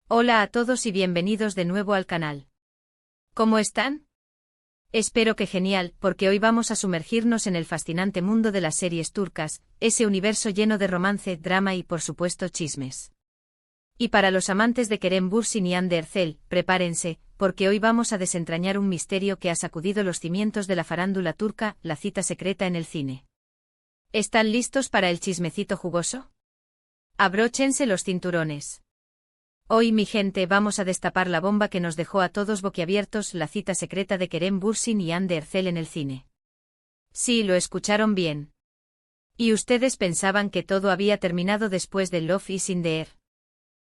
Hola a todos y bienvenidos de nuevo al canal. ¿Cómo están? Espero que genial, porque hoy vamos a sumergirnos en el fascinante mundo de las series turcas, ese universo lleno de romance, drama y por supuesto chismes. Y para los amantes de Kerem Bürsin y Hande Erçel, prepárense, porque hoy vamos a desentrañar un misterio que ha sacudido los cimientos de la farándula turca, la cita secreta en el cine. ¿Están listos para el chismecito jugoso? Abróchense los cinturones. Hoy, mi gente, vamos a destapar la bomba que nos dejó a todos boquiabiertos, la cita secreta de Kerem Bürsin y Hande Erçel en el cine. Sí, lo escucharon bien. ¿Y ustedes pensaban que todo había terminado después de Love is in the air?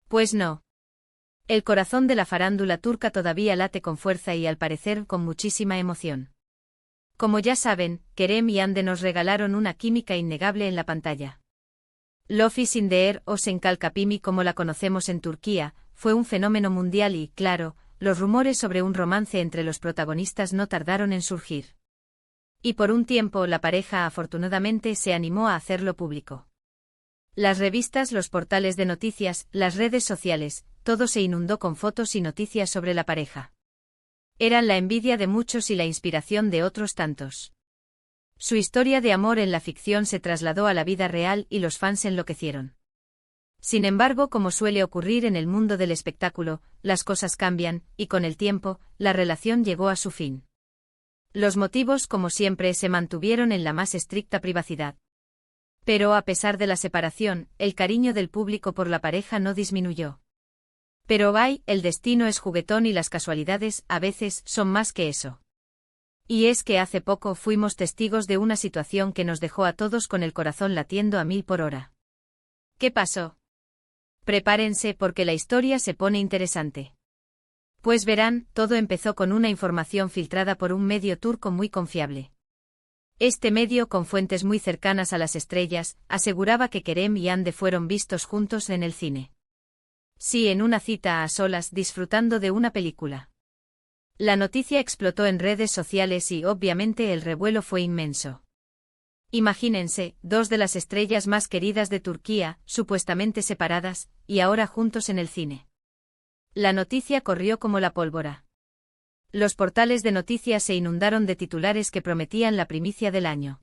Pues no. El corazón de la farándula turca todavía late con fuerza y al parecer con muchísima emoción. Como ya saben, Kerem y Hande nos regalaron una química innegable en la pantalla. Love is in the air, o Senkalkapimi como la conocemos en Turquía, fue un fenómeno mundial y, claro, los rumores sobre un romance entre los protagonistas no tardaron en surgir. Y por un tiempo la pareja afortunadamente se animó a hacerlo público. Las revistas, los portales de noticias, las redes sociales, todo se inundó con fotos y noticias sobre la pareja. Eran la envidia de muchos y la inspiración de otros tantos. Su historia de amor en la ficción se trasladó a la vida real y los fans enloquecieron. Sin embargo, como suele ocurrir en el mundo del espectáculo, las cosas cambian, y con el tiempo, la relación llegó a su fin. Los motivos, como siempre, se mantuvieron en la más estricta privacidad. Pero a pesar de la separación, el cariño del público por la pareja no disminuyó. Pero el destino es juguetón y las casualidades, a veces, son más que eso. Y es que hace poco fuimos testigos de una situación que nos dejó a todos con el corazón latiendo a 1000 por hora. ¿Qué pasó? Prepárense porque la historia se pone interesante. Pues verán, todo empezó con una información filtrada por un medio turco muy confiable. Este medio, con fuentes muy cercanas a las estrellas, aseguraba que Kerem y Hande fueron vistos juntos en el cine. Sí, en una cita a solas disfrutando de una película. La noticia explotó en redes sociales y obviamente el revuelo fue inmenso. Imagínense, dos de las estrellas más queridas de Turquía, supuestamente separadas, y ahora juntos en el cine. La noticia corrió como la pólvora. Los portales de noticias se inundaron de titulares que prometían la primicia del año.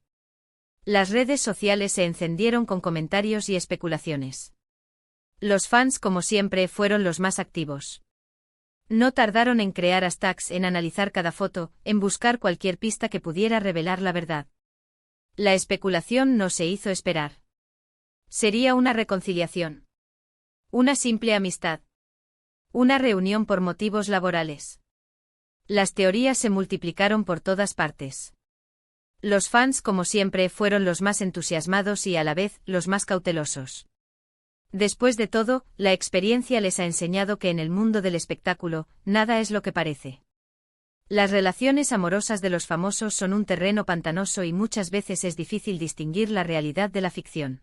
Las redes sociales se encendieron con comentarios y especulaciones. Los fans, como siempre, fueron los más activos. No tardaron en crear hashtags, en analizar cada foto, en buscar cualquier pista que pudiera revelar la verdad. La especulación no se hizo esperar. ¿Sería una reconciliación? ¿Una simple amistad? ¿Una reunión por motivos laborales? Las teorías se multiplicaron por todas partes. Los fans, como siempre, fueron los más entusiasmados y a la vez, los más cautelosos. Después de todo, la experiencia les ha enseñado que en el mundo del espectáculo, nada es lo que parece. Las relaciones amorosas de los famosos son un terreno pantanoso y muchas veces es difícil distinguir la realidad de la ficción.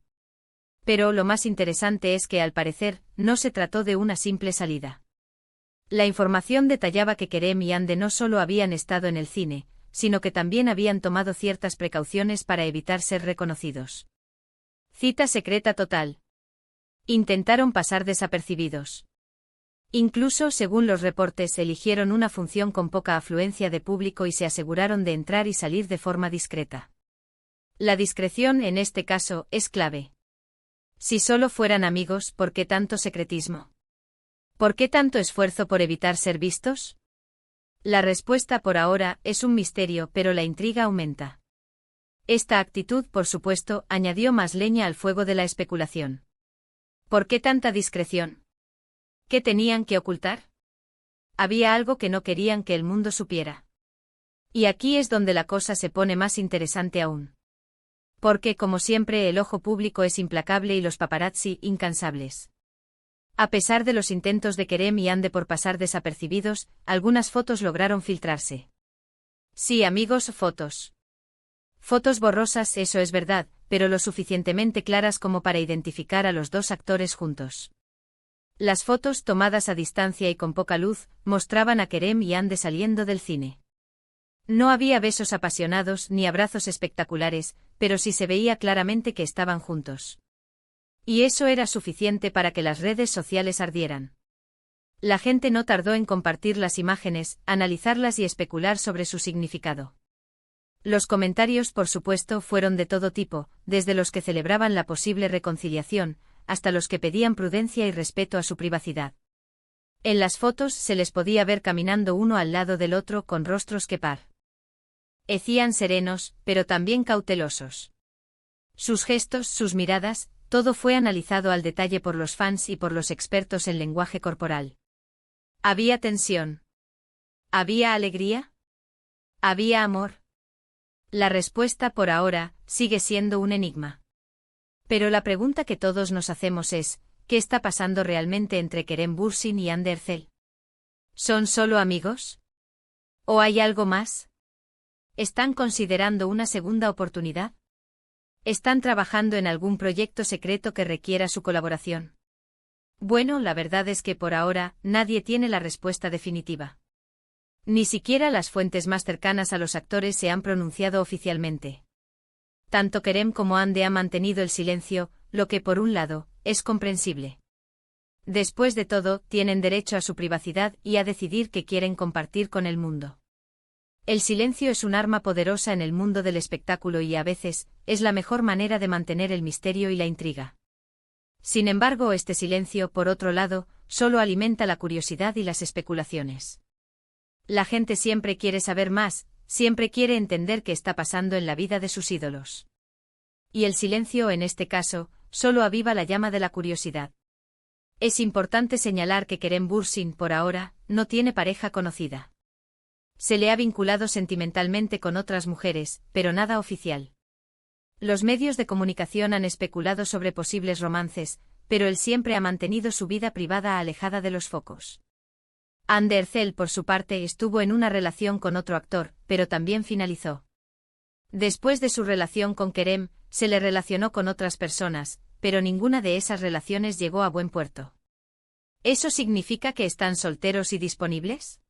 Pero lo más interesante es que, al parecer, no se trató de una simple salida. La información detallaba que Kerem y Hande no solo habían estado en el cine, sino que también habían tomado ciertas precauciones para evitar ser reconocidos. Cita secreta total. Intentaron pasar desapercibidos. Incluso, según los reportes, eligieron una función con poca afluencia de público y se aseguraron de entrar y salir de forma discreta. La discreción, en este caso, es clave. Si solo fueran amigos, ¿por qué tanto secretismo? ¿Por qué tanto esfuerzo por evitar ser vistos? La respuesta por ahora es un misterio, pero la intriga aumenta. Esta actitud, por supuesto, añadió más leña al fuego de la especulación. ¿Por qué tanta discreción? ¿Qué tenían que ocultar? Había algo que no querían que el mundo supiera. Y aquí es donde la cosa se pone más interesante aún. Porque, como siempre, el ojo público es implacable y los paparazzi incansables. A pesar de los intentos de Kerem y Hande por pasar desapercibidos, algunas fotos lograron filtrarse. Sí, amigos, fotos. Fotos borrosas, eso es verdad, pero lo suficientemente claras como para identificar a los dos actores juntos. Las fotos, tomadas a distancia y con poca luz, mostraban a Kerem y Hande saliendo del cine. No había besos apasionados ni abrazos espectaculares, pero sí se veía claramente que estaban juntos. Y eso era suficiente para que las redes sociales ardieran. La gente no tardó en compartir las imágenes, analizarlas y especular sobre su significado. Los comentarios, por supuesto, fueron de todo tipo, desde los que celebraban la posible reconciliación, hasta los que pedían prudencia y respeto a su privacidad. En las fotos se les podía ver caminando uno al lado del otro con rostros que parecían serenos, pero también cautelosos. Sus gestos, sus miradas, todo fue analizado al detalle por los fans y por los expertos en lenguaje corporal. ¿Había tensión? ¿Había alegría? ¿Había amor? La respuesta por ahora sigue siendo un enigma. Pero la pregunta que todos nos hacemos es, ¿qué está pasando realmente entre Kerem Bürsin y Hande Erçel? ¿Son solo amigos? ¿O hay algo más? ¿Están considerando una segunda oportunidad? ¿Están trabajando en algún proyecto secreto que requiera su colaboración? Bueno, la verdad es que por ahora nadie tiene la respuesta definitiva. Ni siquiera las fuentes más cercanas a los actores se han pronunciado oficialmente. Tanto Kerem como Hande han mantenido el silencio, lo que por un lado, es comprensible. Después de todo, tienen derecho a su privacidad y a decidir qué quieren compartir con el mundo. El silencio es un arma poderosa en el mundo del espectáculo y a veces, es la mejor manera de mantener el misterio y la intriga. Sin embargo, este silencio, por otro lado, solo alimenta la curiosidad y las especulaciones. La gente siempre quiere saber más, siempre quiere entender qué está pasando en la vida de sus ídolos. Y el silencio, en este caso, solo aviva la llama de la curiosidad. Es importante señalar que Kerem Bürsin, por ahora, no tiene pareja conocida. Se le ha vinculado sentimentalmente con otras mujeres, pero nada oficial. Los medios de comunicación han especulado sobre posibles romances, pero él siempre ha mantenido su vida privada alejada de los focos. Hande Erçel, por su parte, estuvo en una relación con otro actor, pero también finalizó. Después de su relación con Kerem, se le relacionó con otras personas, pero ninguna de esas relaciones llegó a buen puerto. ¿Eso significa que están solteros y disponibles?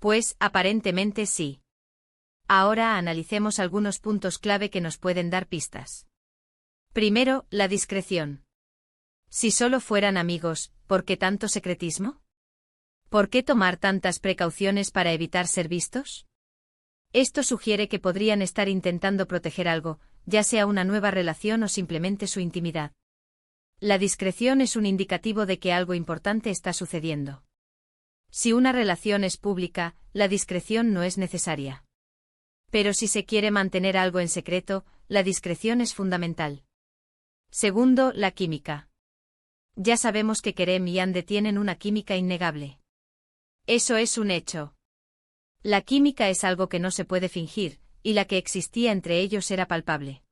Pues, aparentemente sí. Ahora analicemos algunos puntos clave que nos pueden dar pistas. Primero, la discreción. Si solo fueran amigos, ¿por qué tanto secretismo? ¿Por qué tomar tantas precauciones para evitar ser vistos? Esto sugiere que podrían estar intentando proteger algo, ya sea una nueva relación o simplemente su intimidad. La discreción es un indicativo de que algo importante está sucediendo. Si una relación es pública, la discreción no es necesaria. Pero si se quiere mantener algo en secreto, la discreción es fundamental. Segundo, la química. Ya sabemos que Kerem y Hande tienen una química innegable. Eso es un hecho. La química es algo que no se puede fingir, y la que existía entre ellos era palpable.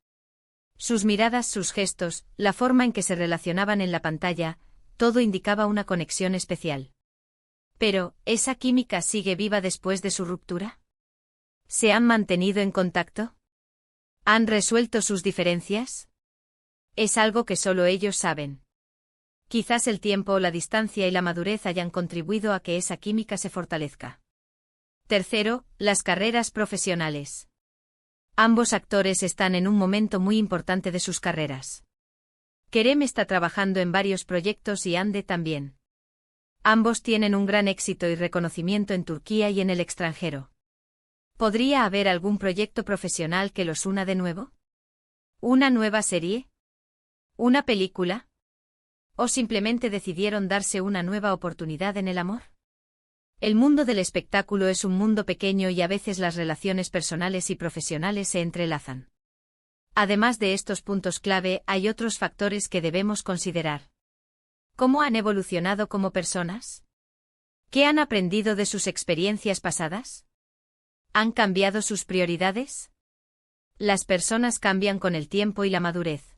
Sus miradas, sus gestos, la forma en que se relacionaban en la pantalla, todo indicaba una conexión especial. Pero, ¿esa química sigue viva después de su ruptura? ¿Se han mantenido en contacto? ¿Han resuelto sus diferencias? Es algo que solo ellos saben. Quizás el tiempo, la distancia y la madurez hayan contribuido a que esa química se fortalezca. Tercero, las carreras profesionales. Ambos actores están en un momento muy importante de sus carreras. Kerem está trabajando en varios proyectos y Hande también. Ambos tienen un gran éxito y reconocimiento en Turquía y en el extranjero. ¿Podría haber algún proyecto profesional que los una de nuevo? ¿Una nueva serie? ¿Una película? ¿O simplemente decidieron darse una nueva oportunidad en el amor? El mundo del espectáculo es un mundo pequeño y a veces las relaciones personales y profesionales se entrelazan. Además de estos puntos clave, hay otros factores que debemos considerar. ¿Cómo han evolucionado como personas? ¿Qué han aprendido de sus experiencias pasadas? ¿Han cambiado sus prioridades? Las personas cambian con el tiempo y la madurez.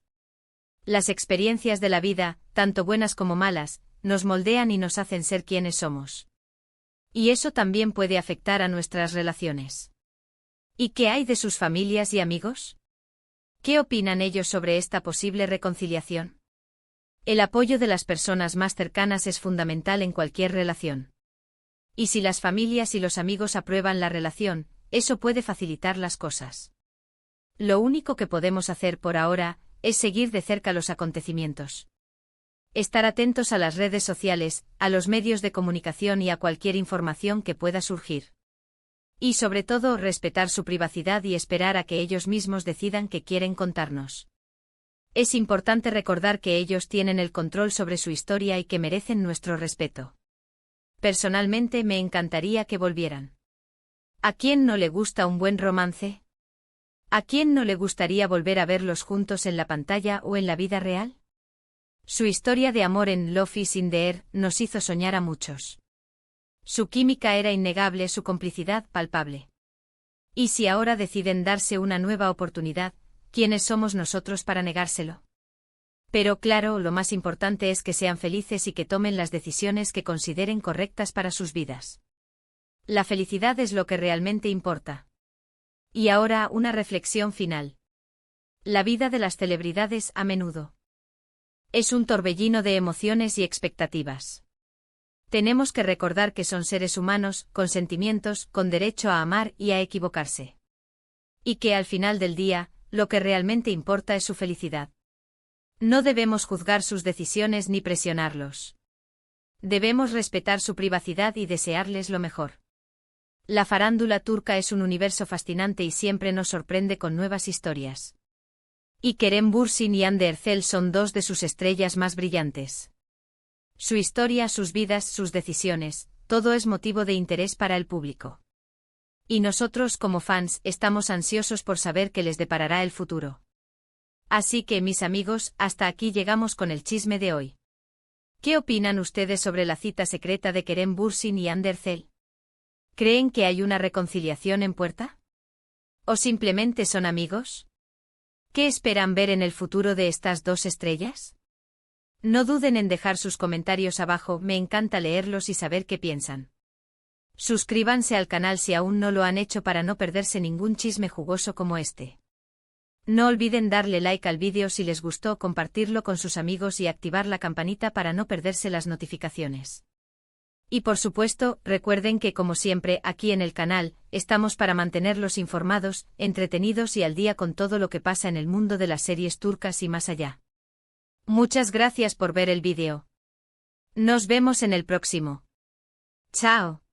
Las experiencias de la vida, tanto buenas como malas, nos moldean y nos hacen ser quienes somos. Y eso también puede afectar a nuestras relaciones. ¿Y qué hay de sus familias y amigos? ¿Qué opinan ellos sobre esta posible reconciliación? El apoyo de las personas más cercanas es fundamental en cualquier relación. Y si las familias y los amigos aprueban la relación, eso puede facilitar las cosas. Lo único que podemos hacer por ahora es seguir de cerca los acontecimientos. Estar atentos a las redes sociales, a los medios de comunicación y a cualquier información que pueda surgir. Y sobre todo, respetar su privacidad y esperar a que ellos mismos decidan qué quieren contarnos. Es importante recordar que ellos tienen el control sobre su historia y que merecen nuestro respeto. Personalmente me encantaría que volvieran. ¿A quién no le gusta un buen romance? ¿A quién no le gustaría volver a verlos juntos en la pantalla o en la vida real? Su historia de amor en Love is in the Air nos hizo soñar a muchos. Su química era innegable, su complicidad palpable. ¿Y si ahora deciden darse una nueva oportunidad, quiénes somos nosotros para negárselo? Pero claro, lo más importante es que sean felices y que tomen las decisiones que consideren correctas para sus vidas. La felicidad es lo que realmente importa. Y ahora una reflexión final. La vida de las celebridades a menudo es un torbellino de emociones y expectativas. Tenemos que recordar que son seres humanos, con sentimientos, con derecho a amar y a equivocarse. Y que al final del día, lo que realmente importa es su felicidad. No debemos juzgar sus decisiones ni presionarlos. Debemos respetar su privacidad y desearles lo mejor. La farándula turca es un universo fascinante y siempre nos sorprende con nuevas historias. Y Kerem Bürsin y Hande Erçel son dos de sus estrellas más brillantes. Su historia, sus vidas, sus decisiones, todo es motivo de interés para el público. Y nosotros como fans estamos ansiosos por saber qué les deparará el futuro. Así que mis amigos, hasta aquí llegamos con el chisme de hoy. ¿Qué opinan ustedes sobre la cita secreta de Kerem Bürsin y Hande Erçel? ¿Creen que hay una reconciliación en puerta? ¿O simplemente son amigos? ¿Qué esperan ver en el futuro de estas dos estrellas? No duden en dejar sus comentarios abajo, me encanta leerlos y saber qué piensan. Suscríbanse al canal si aún no lo han hecho para no perderse ningún chisme jugoso como este. No olviden darle like al vídeo si les gustó, compartirlo con sus amigos y activar la campanita para no perderse las notificaciones. Y por supuesto, recuerden que como siempre, aquí en el canal, estamos para mantenerlos informados, entretenidos y al día con todo lo que pasa en el mundo de las series turcas y más allá. Muchas gracias por ver el vídeo. Nos vemos en el próximo. Chao.